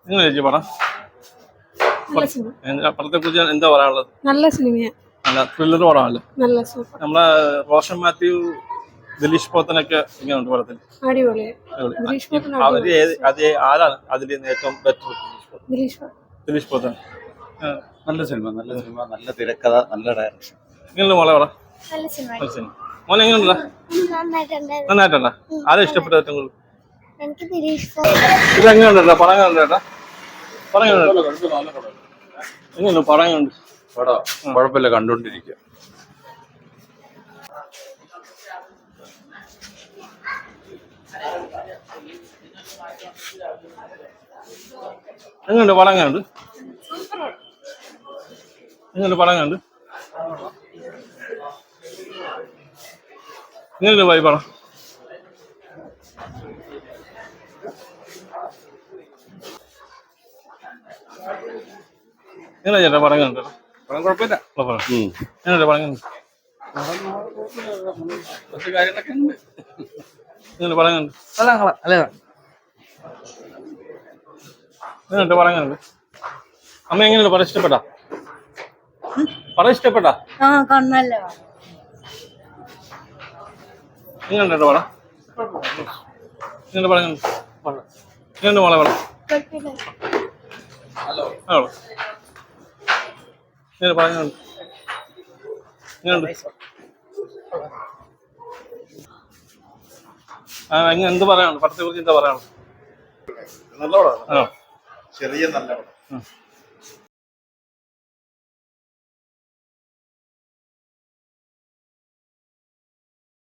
നിങ്ങൾ ചേച്ചി പടം പടത്തെ കുറിച്ച് എന്താ പറയാനുള്ളത്? നല്ല സിനിമയാണ്, നല്ല ത്രില്ലർ പടമല്ലേ? നല്ല സൂപ്പർ, നമ്മളെ റോഷൻ മാത്യു, ദിലീഷ് പോത്തനൊക്കെ ഇങ്ങനെയുണ്ട് പടത്തിൽ. അടിപൊളി. ആരാണ് അതിൽ ഏറ്റവും ബെറ്റർ? ദിലീഷ് പോത്തൻ. നല്ല സിനിമ, നല്ല തിരക്കഥ, നല്ല ഡയറക്ഷൻ. ഇങ്ങനെയുള്ള മോളെ പടം നല്ല സിനിമ. മോനെ എങ്ങനെയുണ്ടാ? നന്നായിട്ടുണ്ടാ? ആരാ ഇഷ്ടപ്പെട്ട ഏറ്റവും കൂടുതൽ? ഇതെങ്ങനെയുണ്ടാ പടം? എങ്ങനെയുണ്ടാ പടം? എങ്ങനെയുണ്ട് പടം? എങ്ങനെയുണ്ട് പടം? കുഴപ്പമില്ല, കണ്ടോണ്ടിരിക്കുക. എങ്ങനെയുണ്ട് പടം? എങ്ങനെയുണ്ട്? എങ്ങനെയുണ്ട് പടം? എങ്ങനെയുണ്ട്? എങ്ങനെയുണ്ട് പോയി പടം? എങ്ങനെ ചേട്ടാ പടം? എങ്ങനെയുണ്ട്? പടം കുഴപ്പമില്ല. എങ്ങനെയുണ്ട് പടം? എങ്ങനെയുണ്ട്? കുറച്ച് കാര്യങ്ങളൊക്കെ ഉണ്ട്. എങ്ങനെയുണ്ട് പടം? എങ്ങനെയുണ്ട്? എങ്ങനെയുണ്ട് പടം? എങ്ങനെയുണ്ട്? അമ്മ എങ്ങനെയുണ്ട് പടം? ഇഷ്ടപ്പെട്ടാ? പടം ഇഷ്ടപ്പെട്ടാ? എങ്ങനെയുണ്ട് പടം? എങ്ങനെയുണ്ട് പടം? എങ്ങനെയുണ്ട് മോളെ പടം? ഹലോ എങ്ങനെ പടം? എങ്ങനെയുണ്ട്? എന്ത് പറയാനുണ്ട് പടത്തെ കുറിച്ച്? എന്താ പറയാനുണ്ട്? നല്ല പടമാണ്, ചെറിയ നല്ല പടം.